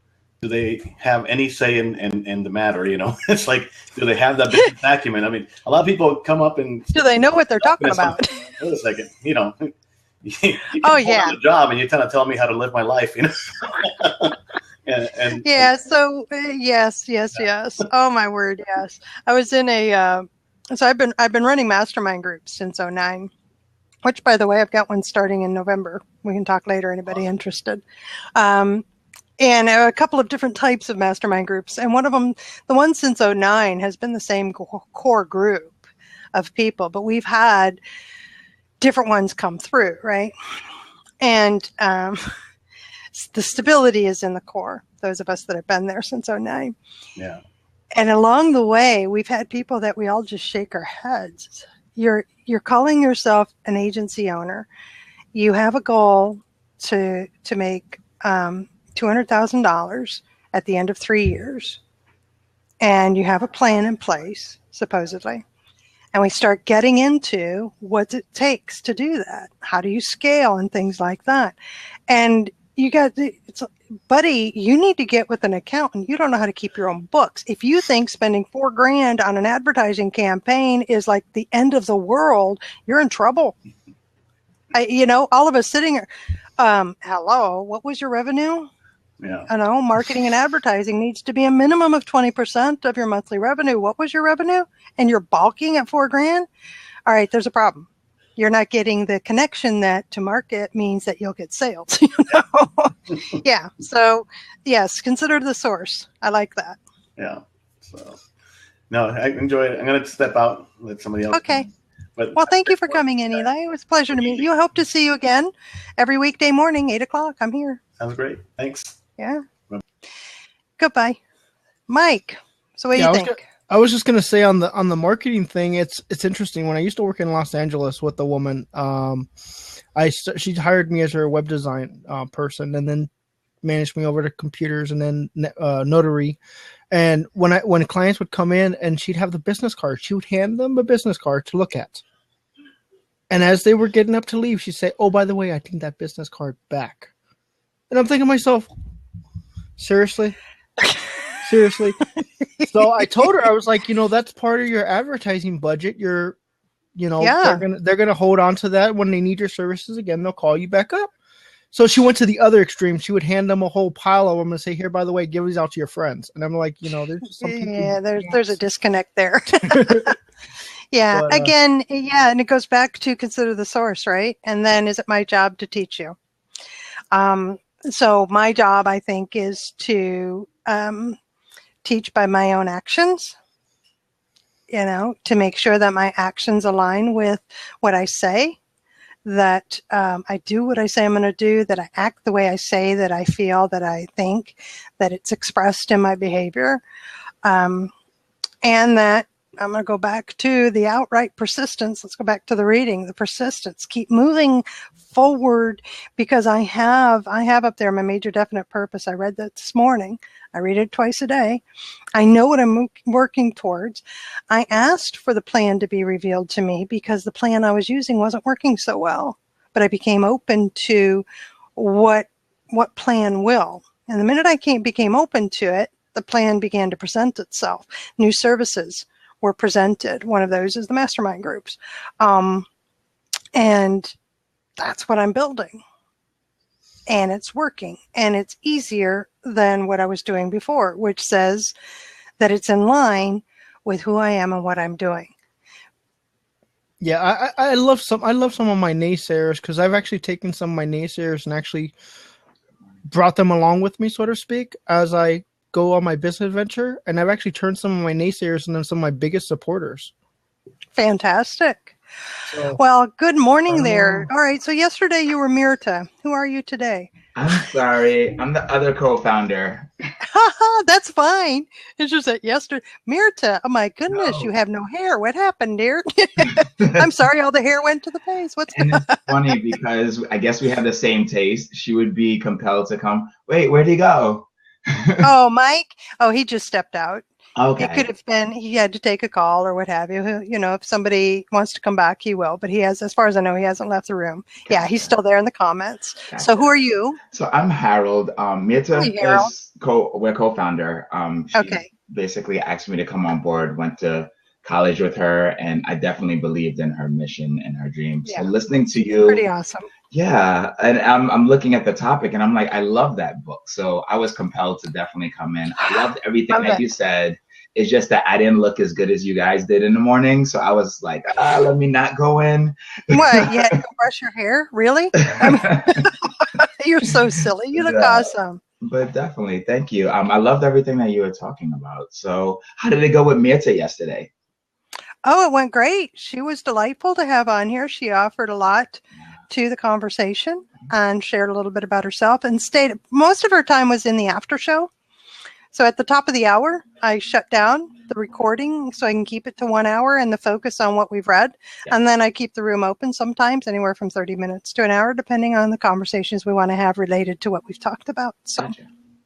[SPEAKER 6] Do they have any say in the matter? It's like, do they have that business acumen? I mean, a lot of people come up and do they know what they're talking about? Wait a second, you on the job, and you're trying to tell me how to live my life, and
[SPEAKER 1] yes. Oh my word, yes. I was in so I've been running Mastermind Groups since 2009, which, by the way, I've got one starting in November. We can talk later. Anybody interested? And a couple of different types of mastermind groups. And one of them, the one since 2009, has been the same core group of people, but we've had different ones come through, right? And the stability is in the core, those of us that have been there since 2009.
[SPEAKER 6] Yeah.
[SPEAKER 1] And along the way, we've had people that we all just shake our heads. You're calling yourself an agency owner. You have a goal to make $200,000 at the end of 3 years, and you have a plan in place, supposedly. And we start getting into what it takes to do that. How do you scale and things like that? And buddy, you need to get with an accountant. You don't know how to keep your own books. If you think spending $4,000 on an advertising campaign is like the end of the world, you're in trouble. All of us sitting here. Hello, what was your revenue?
[SPEAKER 6] Yeah.
[SPEAKER 1] You know, marketing and advertising needs to be a minimum of 20% of your monthly revenue. What was your revenue? And you're balking at $4,000? All right, there's a problem. You're not getting the connection that to market means that you'll get sales. You know? Yeah. So yes, consider the source. I like that.
[SPEAKER 6] Yeah. So no, I enjoyed it. I'm gonna step out, let somebody else.
[SPEAKER 1] Okay.
[SPEAKER 6] But
[SPEAKER 1] Well, thank you for coming in, Eli. It was a pleasure to meet you. I hope to see you again every weekday morning, 8:00. I'm here.
[SPEAKER 6] Sounds great. Thanks.
[SPEAKER 1] Yeah. Goodbye. Mike. So what do you think?
[SPEAKER 5] I was just gonna say on the marketing thing, it's interesting. When I used to work in Los Angeles with a woman, she hired me as her web design person, and then managed me over to computers and then notary. And when clients would come in and she'd have the business card, she would hand them a business card to look at. And as they were getting up to leave, she'd say, "Oh, by the way, I need that business card back." And I'm thinking to myself, seriously? Seriously? So I told her, I was like, that's part of your advertising budget. They're gonna hold on to that. When they need your services again, they'll call you back up. So she went to the other extreme. She would hand them a whole pile of them and say, "Here, by the way, give these out to your friends." And I'm like, there's some people.
[SPEAKER 1] Yeah, there's a disconnect there. Yeah. But, again, and it goes back to consider the source, right? And then is it my job to teach you? So my job, I think, is to teach by my own actions, to make sure that my actions align with what I say, that I do what I say I'm going to do, that I act the way I say, that I feel, that I think, that it's expressed in my behavior, and that I'm going to go back to the outright persistence. Let's go back to the reading, the persistence. Keep moving forward, because I have up there my major definite purpose. I read that this morning. I read it twice a day. I know what I'm working towards. I asked for the plan to be revealed to me because the plan I was using wasn't working so well, but I became open to what plan will. And the minute I became open to it, the plan began to present itself. New services were presented. One of those is the Mastermind Groups. And that's what I'm building. And it's working. And it's easier than what I was doing before, which says that it's in line with who I am and what I'm doing.
[SPEAKER 5] Yeah, I love some of my naysayers, because I've actually taken some of my naysayers and actually brought them along with me, so to speak, as I go on my business adventure, and I've actually turned some of my naysayers into some of my biggest supporters.
[SPEAKER 1] Fantastic. So, well, good morning there. All right, so yesterday you were Mirta. Who are you today?
[SPEAKER 7] I'm sorry. I'm the other co-founder.
[SPEAKER 1] That's fine. It's just that yesterday, Mirta, oh my goodness, you have no hair. What happened, dear? I'm sorry, all the hair went to the face.
[SPEAKER 7] And it's funny because I guess we have the same taste. She would be compelled to come. Wait, where'd he go?
[SPEAKER 1] Oh, Mike? Oh, he just stepped out.
[SPEAKER 7] Okay.
[SPEAKER 1] It could have been he had to take a call or what have you. If somebody wants to come back, he will. But he has, as far as I know, he hasn't left the room. Gotcha. Yeah, he's still there in the comments. Gotcha. So who are you?
[SPEAKER 7] So I'm Harold. Mirta is we're co-founder. She basically asked me to come on board, went to college with her, and I definitely believed in her mission and her dream. Yeah. So listening to you.
[SPEAKER 1] Pretty awesome.
[SPEAKER 7] Yeah, and I'm looking at the topic and I'm like, I love that book. So I was compelled to definitely come in. I loved everything that you said. It's just that I didn't look as good as you guys did in the morning. So I was like, let me not go in.
[SPEAKER 1] What? You had to go brush your hair? Really? You're so silly. You look awesome.
[SPEAKER 7] But definitely. Thank you. I loved everything that you were talking about. So how did it go with Mirta yesterday?
[SPEAKER 1] Oh, it went great. She was delightful to have on here. She offered a lot to the conversation and shared a little bit about herself, and most of her time was in the after show. So at the top of the hour, I shut down the recording so I can keep it to 1 hour and the focus on what we've read. Yeah. And then I keep the room open sometimes anywhere from 30 minutes to an hour, depending on the conversations we want to have related to what we've talked about. So.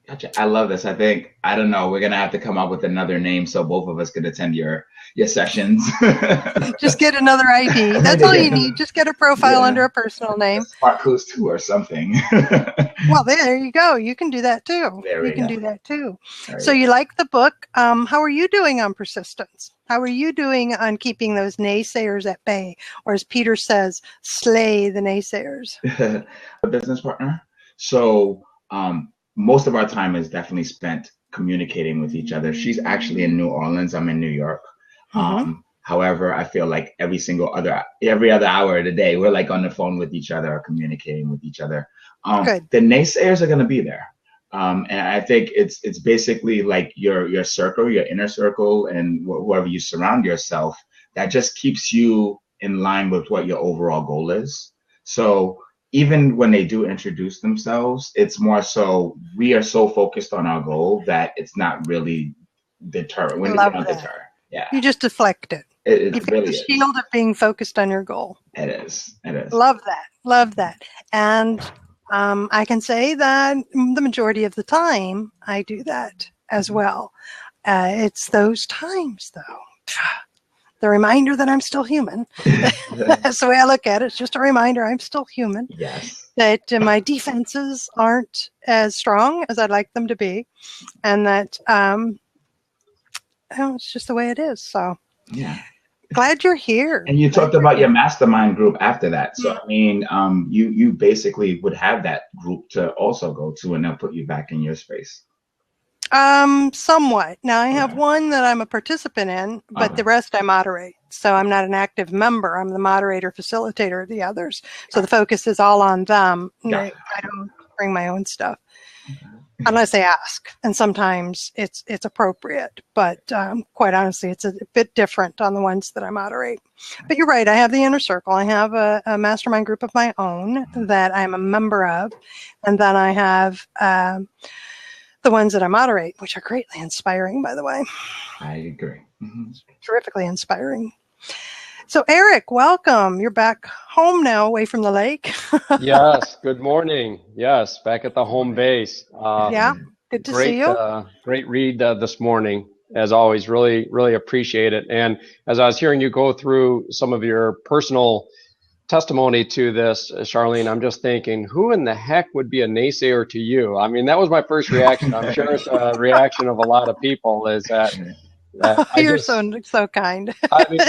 [SPEAKER 7] Gotcha. I love this. I don't know. We're going to have to come up with another name so both of us could attend your sessions.
[SPEAKER 1] Just get another ID. That's all you need. Just get a profile under a personal name.
[SPEAKER 7] Sparkles 2 or something.
[SPEAKER 1] Well, there you go. You can do that too. You can do that too. So you like the book. How are you doing on persistence? How are you doing on keeping those naysayers at bay? Or as Peter says, slay the naysayers.
[SPEAKER 7] A business partner. So most of our time is definitely spent communicating with each other. She's actually in New Orleans. I'm in New York. However, I feel like every other hour of the day, we're like on the phone with each other or communicating with each other. The naysayers are going to be there. And I think it's basically like your circle, your inner circle, and whoever you surround yourself, that just keeps you in line with what your overall goal is. So even when they do introduce themselves, it's more so we are so focused on our goal that it's not really deterrent.
[SPEAKER 1] I love that.
[SPEAKER 7] Yeah.
[SPEAKER 1] You just deflect it.
[SPEAKER 7] It
[SPEAKER 1] you
[SPEAKER 7] really
[SPEAKER 1] the
[SPEAKER 7] is.
[SPEAKER 1] shield of being focused on your goal.
[SPEAKER 7] It is.
[SPEAKER 1] Love that. And I can say that the majority of the time I do that as well. It's those times, though. The reminder that I'm still human. That's the way I look at it. It's just a reminder I'm still human.
[SPEAKER 7] Yes.
[SPEAKER 1] That my defenses aren't as strong as I'd like them to be. And that it's just the way it is. So
[SPEAKER 7] yeah.
[SPEAKER 1] Glad you're here.
[SPEAKER 7] And you talked about your mastermind group after that. So, I mean, you basically would have that group to also go to, and they'll put you back in your space.
[SPEAKER 1] Somewhat. Now I have one that I'm a participant in, but the rest I moderate. So I'm not an active member. I'm the moderator, facilitator of the others. So the focus is all on them. I don't bring my own stuff unless they ask. And sometimes it's appropriate, but quite honestly, it's a bit different on the ones that I moderate. But you're right. I have the inner circle. I have a mastermind group of my own that I'm a member of. And then I have the ones that I moderate, which are greatly inspiring, by the way.
[SPEAKER 7] I agree.
[SPEAKER 1] Terrifically inspiring. So, Eric, welcome. You're back home now, away from the lake.
[SPEAKER 8] Yes, good morning. Yes, back at the home base.
[SPEAKER 1] Good to see you.
[SPEAKER 8] Great read this morning, as always. Really, really appreciate it. And as I was hearing you go through some of your personal testimony to this, Charlene, I'm just thinking, who in the heck would be a naysayer to you? I mean, that was my first reaction. I'm sure it's a reaction of a lot of people, is that
[SPEAKER 1] you're so kind.
[SPEAKER 8] I mean,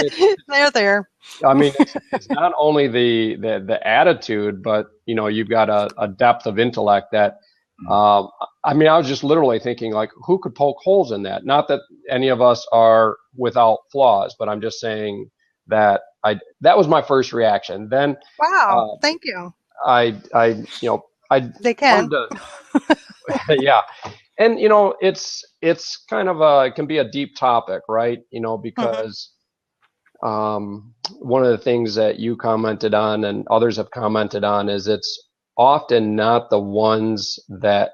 [SPEAKER 1] they're there.
[SPEAKER 8] I mean, it's not only the attitude, but you've got a depth of intellect that I mean, I was just literally thinking, like, who could poke holes in that? Not that any of us are without flaws, but I'm just saying that that was my first reaction. Then
[SPEAKER 1] wow, thank you. They can.
[SPEAKER 8] Yeah. And it's kind of it can be a deep topic, right? Because one of the things that you commented on and others have commented on is it's often not the ones that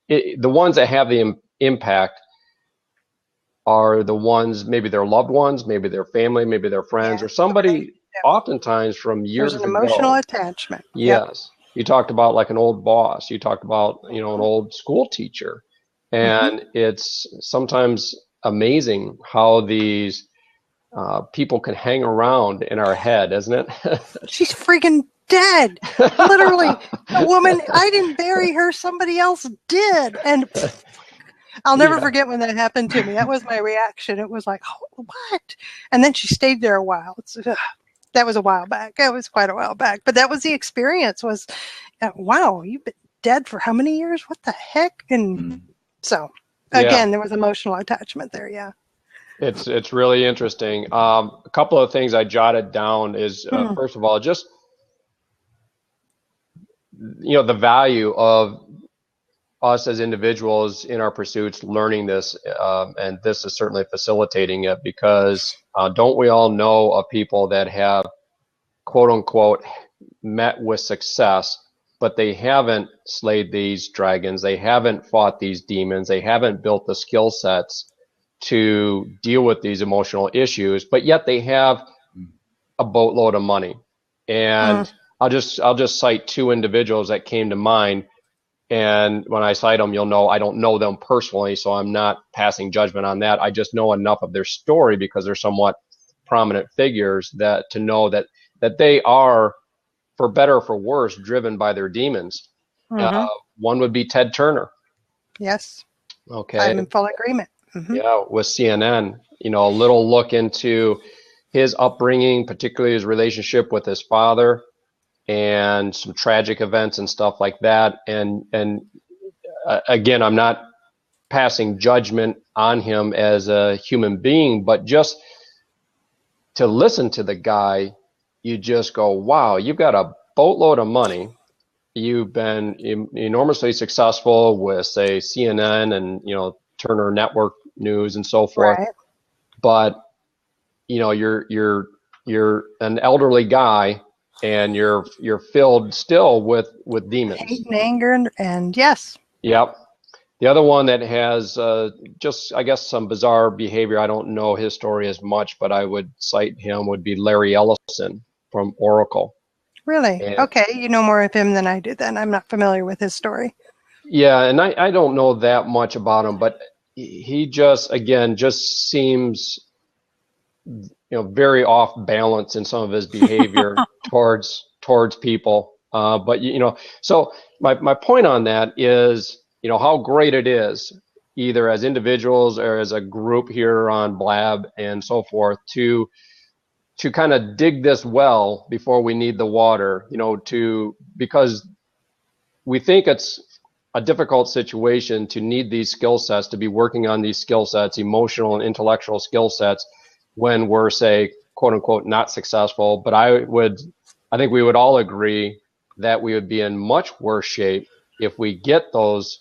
[SPEAKER 8] have the impact are the ones, maybe their loved ones, maybe their family, maybe their friends, or somebody oftentimes from years ago.
[SPEAKER 1] There's an emotional attachment.
[SPEAKER 8] Yes. You talked about like an old boss. You talked about, an old school teacher. And it's sometimes amazing how these people can hang around in our head, isn't it?
[SPEAKER 1] She's freaking dead. Literally, a woman, I didn't bury her, somebody else did. And I'll never forget when that happened to me. That was my reaction. It was like, oh, what? And then she stayed there a while. That was a while back. That was quite a while back. But that was the experience was, wow, you've been dead for how many years? What the heck? And so, again, there was emotional attachment there, yeah.
[SPEAKER 8] It's really interesting. A couple of things I jotted down is, first of all, just, the value of us as individuals in our pursuits learning this, and this is certainly facilitating it, because don't we all know of people that have, quote unquote, met with success, but they haven't slayed these dragons, they haven't fought these demons, they haven't built the skill sets to deal with these emotional issues, but yet they have a boatload of money. And I'll just cite two individuals that came to mind. And when I cite them, you'll know I don't know them personally, so I'm not passing judgment on that. I just know enough of their story because they're somewhat prominent figures to know that they are, for better or for worse, driven by their demons. One would be Ted Turner.
[SPEAKER 1] Yes.
[SPEAKER 8] Okay.
[SPEAKER 1] I'm in full agreement.
[SPEAKER 8] Yeah, with CNN, a little look into his upbringing, particularly his relationship with his father, and some tragic events and stuff like that. And again, I'm not passing judgment on him as a human being, but just to listen to the guy, you just go, wow, you've got a boatload of money. You've been enormously successful with, say, CNN and, Turner Network News and so forth.
[SPEAKER 1] Right.
[SPEAKER 8] But, you're an elderly guy, and you're filled still with demons.
[SPEAKER 1] Hate and anger and yes.
[SPEAKER 8] Yep. The other one that has just, I guess, some bizarre behavior. I don't know his story as much, but I would cite him would be Larry Ellison from Oracle.
[SPEAKER 1] Really?
[SPEAKER 8] And,
[SPEAKER 1] okay, you know more of him than I do then. I'm not familiar with his story.
[SPEAKER 8] Yeah, and I don't know that much about him, but he just seems very off balance in some of his behavior towards people. But so my point on that is, how great it is, either as individuals or as a group here on Blab and so forth, to kind of dig this well before we need the water, because we think it's a difficult situation to need these skill sets, to be working on these skill sets, emotional and intellectual skill sets, when we're, say, quote unquote, not successful. But I think we would all agree that we would be in much worse shape if we get those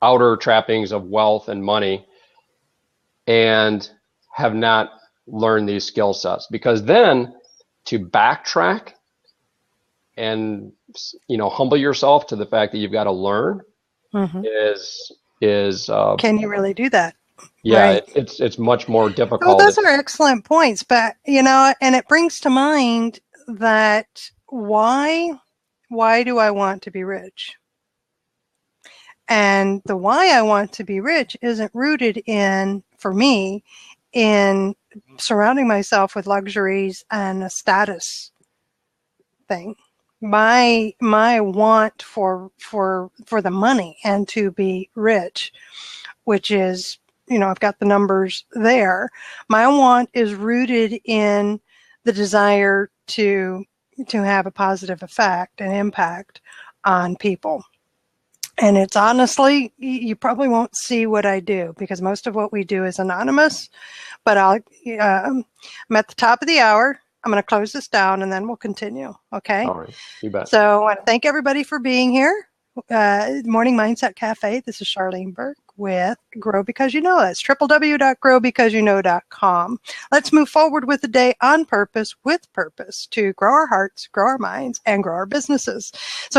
[SPEAKER 8] outer trappings of wealth and money and have not learned these skill sets, because then to backtrack and humble yourself to the fact that you've got to learn is
[SPEAKER 1] can you really do that?
[SPEAKER 8] Yeah,
[SPEAKER 1] right.
[SPEAKER 8] it's much more difficult.
[SPEAKER 1] Well, those are excellent points, but and it brings to mind that why do I want to be rich? And the why I want to be rich isn't rooted for me, in surrounding myself with luxuries and a status thing. My want for the money and to be rich, which is, I've got the numbers there. My want is rooted in the desire to have a positive effect and impact on people. And it's honestly, you probably won't see what I do because most of what we do is anonymous, but I'm at the top of the hour. I'm going to close this down and then we'll continue. Okay.
[SPEAKER 8] All right. You bet.
[SPEAKER 1] So I want to thank everybody for being here. Morning Mindset Cafe. This is Charlene Burke with Grow Because You Know. That's www.growbecauseyouknow.com. Let's move forward with the day on purpose, with purpose, to grow our hearts, grow our minds, and grow our businesses. So